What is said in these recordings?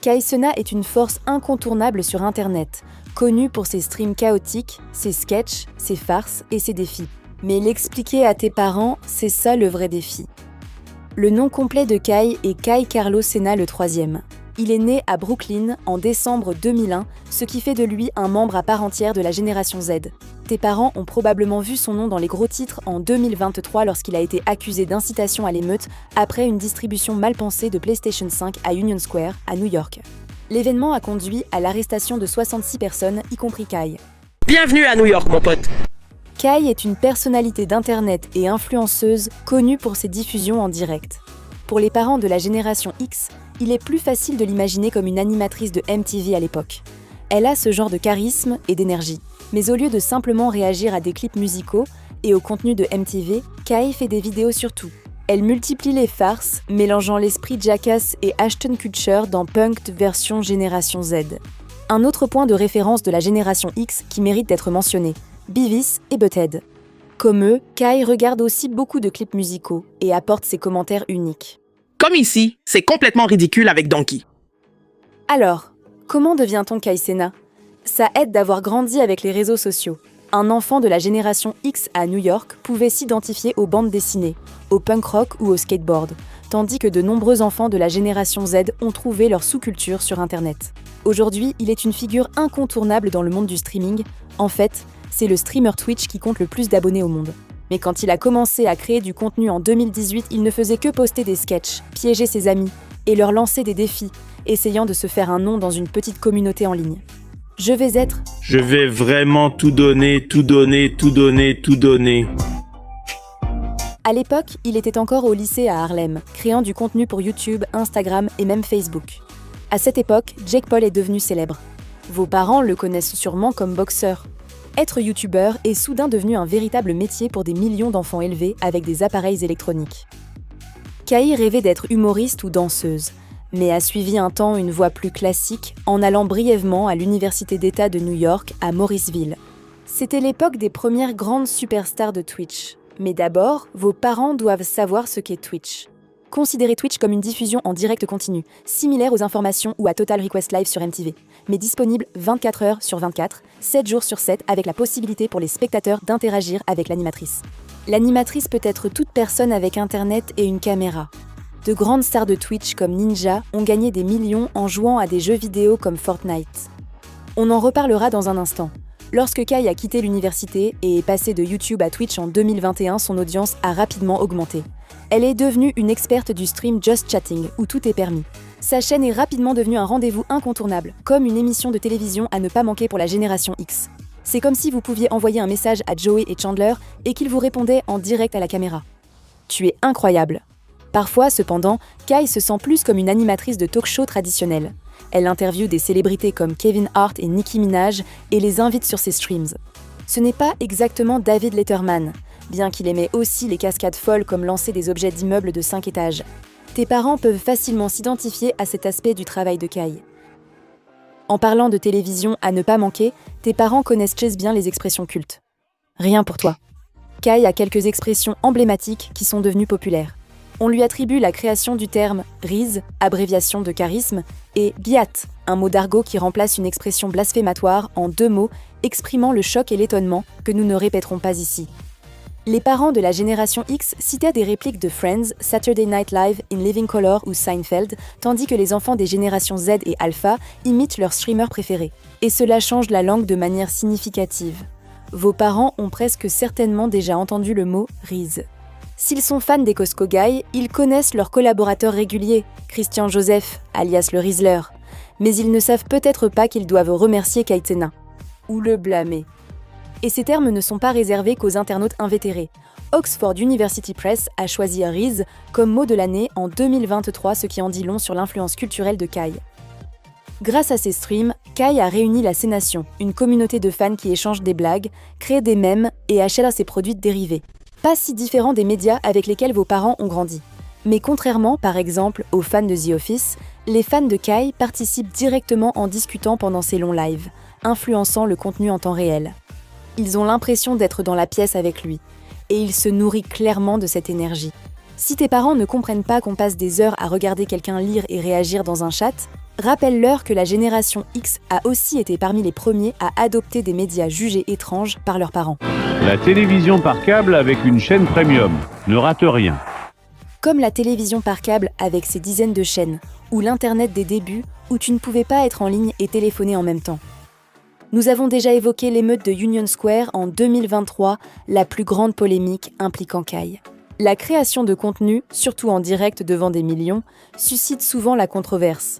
Kai Cenat est une force incontournable sur Internet, connue pour ses streams chaotiques, ses sketchs, ses farces et ses défis. Mais l'expliquer à tes parents, c'est ça le vrai défi. Le nom complet de Kai est Kai Carlos Cenat le troisième. Il est né à Brooklyn en décembre 2001, ce qui fait de lui un membre à part entière de la génération Z. Tes parents ont probablement vu son nom dans les gros titres en 2023 lorsqu'il a été accusé d'incitation à l'émeute après une distribution mal pensée de PlayStation 5 à Union Square, à New York. L'événement a conduit à l'arrestation de 66 personnes, y compris Kai. Bienvenue à New York, mon pote. Kai est une personnalité d'internet et influenceuse connue pour ses diffusions en direct. Pour les parents de la génération X, il est plus facile de l'imaginer comme une animatrice de MTV à l'époque. Elle a ce genre de charisme et d'énergie. Mais au lieu de simplement réagir à des clips musicaux et au contenu de MTV, Kai fait des vidéos sur tout. Elle multiplie les farces, mélangeant l'esprit Jackass et Ashton Kutcher dans Punk'd version Génération Z. Un autre point de référence de la génération X qui mérite d'être mentionné, Beavis et Butthead. Comme eux, Kai regarde aussi beaucoup de clips musicaux et apporte ses commentaires uniques. Comme ici, c'est complètement ridicule avec Donkey. Alors, comment devient-on Kai Cenat ? Ça aide d'avoir grandi avec les réseaux sociaux. Un enfant de la génération X à New York pouvait s'identifier aux bandes dessinées, au punk rock ou au skateboard, tandis que de nombreux enfants de la génération Z ont trouvé leur sous-culture sur Internet. Aujourd'hui, il est une figure incontournable dans le monde du streaming. En fait, c'est le streamer Twitch qui compte le plus d'abonnés au monde. Mais quand il a commencé à créer du contenu en 2018, il ne faisait que poster des sketchs, piéger ses amis et leur lancer des défis, essayant de se faire un nom dans une petite communauté en ligne. Je vais vraiment tout donner, tout donner, tout donner, tout donner. À l'époque, il était encore au lycée à Harlem, créant du contenu pour YouTube, Instagram et même Facebook. À cette époque, Jake Paul est devenu célèbre. Vos parents le connaissent sûrement comme boxeur. Être youtubeur est soudain devenu un véritable métier pour des millions d'enfants élevés avec des appareils électroniques. Kai rêvait d'être humoriste ou danseuse, mais a suivi un temps une voie plus classique en allant brièvement à l'Université d'État de New York à Morrisville. C'était l'époque des premières grandes superstars de Twitch. Mais d'abord, vos parents doivent savoir ce qu'est Twitch. Considérez Twitch comme une diffusion en direct continu, similaire aux informations ou à Total Request Live sur MTV, mais disponible 24 heures sur 24, 7 jours sur 7, avec la possibilité pour les spectateurs d'interagir avec l'animatrice. L'animatrice peut être toute personne avec Internet et une caméra. De grandes stars de Twitch comme Ninja ont gagné des millions en jouant à des jeux vidéo comme Fortnite. On en reparlera dans un instant. Lorsque Kai a quitté l'université et est passé de YouTube à Twitch en 2021, son audience a rapidement augmenté. Elle est devenue une experte du stream Just Chatting, où tout est permis. Sa chaîne est rapidement devenue un rendez-vous incontournable, comme une émission de télévision à ne pas manquer pour la génération X. C'est comme si vous pouviez envoyer un message à Joey et Chandler et qu'ils vous répondaient en direct à la caméra. Tu es incroyable. Parfois, cependant, Kai se sent plus comme une animatrice de talk-show traditionnelle. Elle interviewe des célébrités comme Kevin Hart et Nicki Minaj et les invite sur ses streams. Ce n'est pas exactement David Letterman, bien qu'il aimait aussi les cascades folles comme lancer des objets d'immeubles de 5 étages. Tes parents peuvent facilement s'identifier à cet aspect du travail de Kai. En parlant de télévision à ne pas manquer, tes parents connaissent bien les expressions cultes. Rien pour toi. Kai a quelques expressions emblématiques qui sont devenues populaires. On lui attribue la création du terme « rise », abréviation de charisme, et « giat », un mot d'argot qui remplace une expression blasphématoire en 2 mots exprimant le choc et l'étonnement que nous ne répéterons pas ici. Les parents de la génération X citaient des répliques de Friends, Saturday Night Live, In Living Color ou Seinfeld, tandis que les enfants des générations Z et Alpha imitent leurs streamers préférés. Et cela change la langue de manière significative. Vos parents ont presque certainement déjà entendu le mot « rise ». S'ils sont fans des Costco Guys, ils connaissent leurs collaborateurs réguliers, Christian Joseph, alias le Rizzler. Mais ils ne savent peut-être pas qu'ils doivent remercier Kai Cenat. Ou le blâmer. Et ces termes ne sont pas réservés qu'aux internautes invétérés. Oxford University Press a choisi Riz comme mot de l'année en 2023, ce qui en dit long sur l'influence culturelle de Kai. Grâce à ses streams, Kai a réuni la C-Nation, une communauté de fans qui échangent des blagues, créent des mèmes et achètent ses produits dérivés. Pas si différent des médias avec lesquels vos parents ont grandi. Mais contrairement, par exemple, aux fans de The Office, les fans de Kai participent directement en discutant pendant ses longs lives, influençant le contenu en temps réel. Ils ont l'impression d'être dans la pièce avec lui, et il se nourrit clairement de cette énergie. Si tes parents ne comprennent pas qu'on passe des heures à regarder quelqu'un lire et réagir dans un chat, Rappelle-leur que la génération X a aussi été parmi les premiers à adopter des médias jugés étranges par leurs parents. La télévision par câble avec une chaîne premium. Ne rate rien. Comme la télévision par câble avec ses dizaines de chaînes, ou l'Internet des débuts où tu ne pouvais pas être en ligne et téléphoner en même temps. Nous avons déjà évoqué l'émeute de Union Square en 2023, la plus grande polémique impliquant Kai. La création de contenu, surtout en direct devant des millions, suscite souvent la controverse.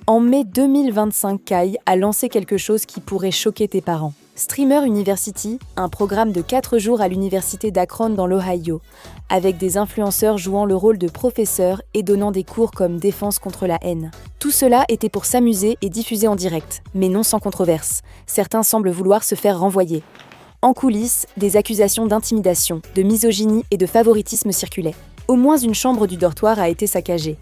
En mai 2025, Kai a lancé quelque chose qui pourrait choquer tes parents. Streamer University, un programme de 4 jours à l'université d'Akron dans l'Ohio, avec des influenceurs jouant le rôle de professeurs et donnant des cours comme défense contre la haine. Tout cela était pour s'amuser et diffuser en direct, mais non sans controverse. Certains semblent vouloir se faire renvoyer. En coulisses, des accusations d'intimidation, de misogynie et de favoritisme circulaient. Au moins une chambre du dortoir a été saccagée.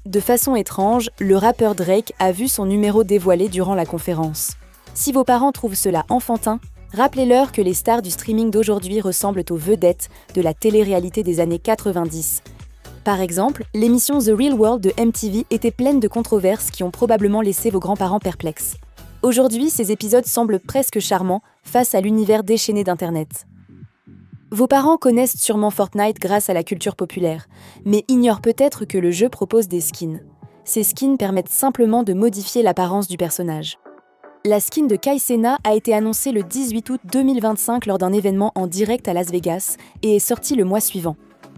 De façon étrange, le rappeur Drake a vu son numéro dévoilé durant la conférence. Si vos parents trouvent cela enfantin, rappelez-leur que les stars du streaming d'aujourd'hui ressemblent aux vedettes de la télé-réalité des années 90. Par exemple, l'émission The Real World de MTV était pleine de controverses qui ont probablement laissé vos grands-parents perplexes. Aujourd'hui, ces épisodes semblent presque charmants face à l'univers déchaîné d'Internet. Vos parents connaissent sûrement Fortnite grâce à la culture populaire, mais ignorent peut-être que le jeu propose des skins. Ces skins permettent simplement de modifier l'apparence du personnage. La skin de Kai Cenat a été annoncée le 18 août 2025 lors d'un événement en direct à Las Vegas et est sortie le mois suivant.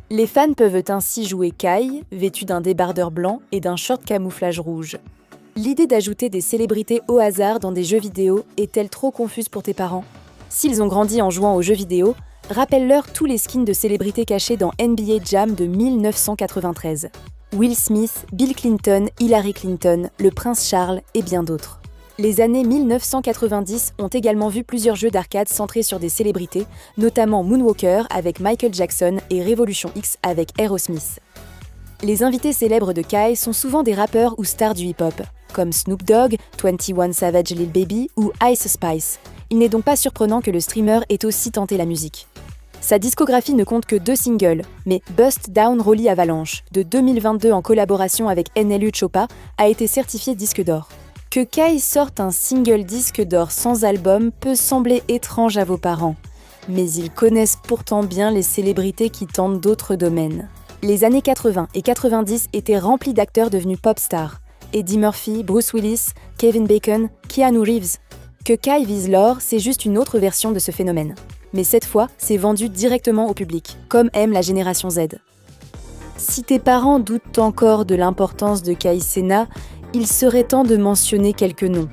Les fans peuvent ainsi jouer Kai, vêtu d'un débardeur blanc et d'un short camouflage rouge. L'idée d'ajouter des célébrités au hasard dans des jeux vidéo est-elle trop confuse pour tes parents ? S'ils ont grandi en jouant aux jeux vidéo, rappelle-leur tous les skins de célébrités cachés dans NBA Jam de 1993. Will Smith, Bill Clinton, Hillary Clinton, le prince Charles et bien d'autres. Les années 1990 ont également vu plusieurs jeux d'arcade centrés sur des célébrités, notamment Moonwalker avec Michael Jackson et Revolution X avec Aerosmith. Les invités célèbres de Kai sont souvent des rappeurs ou stars du hip-hop, comme Snoop Dogg, 21 Savage Lil Baby ou Ice Spice. Il n'est donc pas surprenant que le streamer ait aussi tenté la musique. Sa discographie ne compte que 2 singles, mais Bust Down Rollie Avalanche, de 2022 en collaboration avec NLU Choppa, a été certifié disque d'or. Que Kai sorte un single disque d'or sans album peut sembler étrange à vos parents, mais ils connaissent pourtant bien les célébrités qui tentent d'autres domaines. Les années 80 et 90 étaient remplies d'acteurs devenus pop stars. Eddie Murphy, Bruce Willis, Kevin Bacon, Keanu Reeves. Que Kai vise l'or, c'est juste une autre version de ce phénomène. Mais cette fois, c'est vendu directement au public, comme aime la génération Z. Si tes parents doutent encore de l'importance de Kai Cenat, il serait temps de mentionner quelques noms.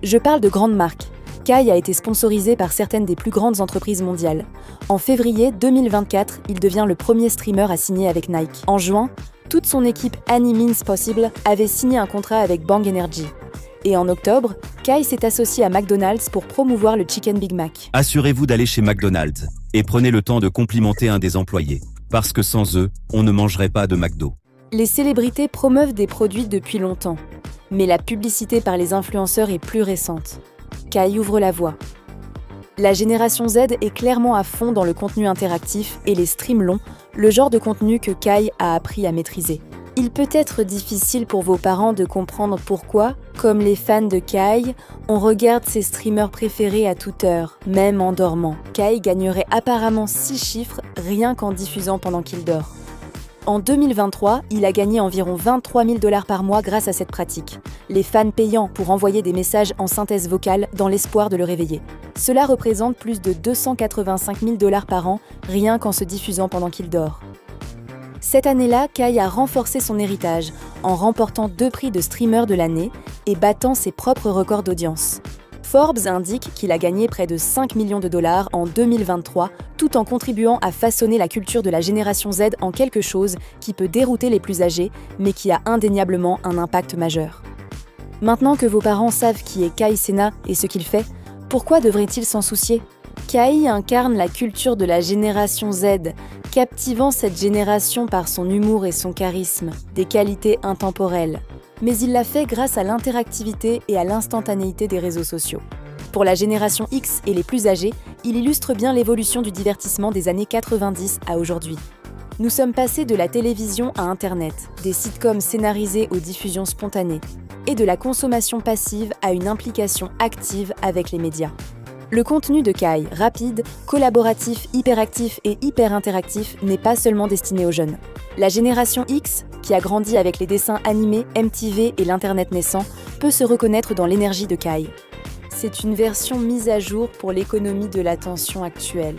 Je parle de grandes marques. Kai a été sponsorisé par certaines des plus grandes entreprises mondiales. En février 2024, il devient le premier streamer à signer avec Nike. En juin, toute son équipe Any Means Possible avait signé un contrat avec Bang Energy. Et en octobre, Kai s'est associé à McDonald's pour promouvoir le Chicken Big Mac. Assurez-vous d'aller chez McDonald's et prenez le temps de complimenter un des employés, parce que sans eux, on ne mangerait pas de McDo. Les célébrités promeuvent des produits depuis longtemps, mais la publicité par les influenceurs est plus récente. Kai ouvre la voie. La génération Z est clairement à fond dans le contenu interactif et les streams longs, le genre de contenu que Kai a appris à maîtriser. Il peut être difficile pour vos parents de comprendre pourquoi, comme les fans de Kai, on regarde ses streamers préférés à toute heure, même en dormant. Kai gagnerait apparemment 6 chiffres rien qu'en diffusant pendant qu'il dort. En 2023, il a gagné environ 23 000 $ par mois grâce à cette pratique, les fans payant pour envoyer des messages en synthèse vocale dans l'espoir de le réveiller. Cela représente plus de 285 000 $ par an, rien qu'en se diffusant pendant qu'il dort. Cette année-là, Kai a renforcé son héritage en remportant 2 prix de streamer de l'année et battant ses propres records d'audience. Forbes indique qu'il a gagné près de 5 millions de $ en 2023, tout en contribuant à façonner la culture de la génération Z en quelque chose qui peut dérouter les plus âgés, mais qui a indéniablement un impact majeur. Maintenant que vos parents savent qui est Kai Cenat et ce qu'il fait, pourquoi devraient-ils s'en soucier ? Kai incarne la culture de la génération Z, captivant cette génération par son humour et son charisme, des qualités intemporelles. Mais il l'a fait grâce à l'interactivité et à l'instantanéité des réseaux sociaux. Pour la génération X et les plus âgés, il illustre bien l'évolution du divertissement des années 90 à aujourd'hui. Nous sommes passés de la télévision à Internet, des sitcoms scénarisés aux diffusions spontanées. et de la consommation passive à une implication active avec les médias. Le contenu de Kai, rapide, collaboratif, hyperactif et hyper interactif, n'est pas seulement destiné aux jeunes. La génération X, qui a grandi avec les dessins animés, MTV et l'Internet naissant, peut se reconnaître dans l'énergie de Kai. C'est une version mise à jour pour l'économie de l'attention actuelle.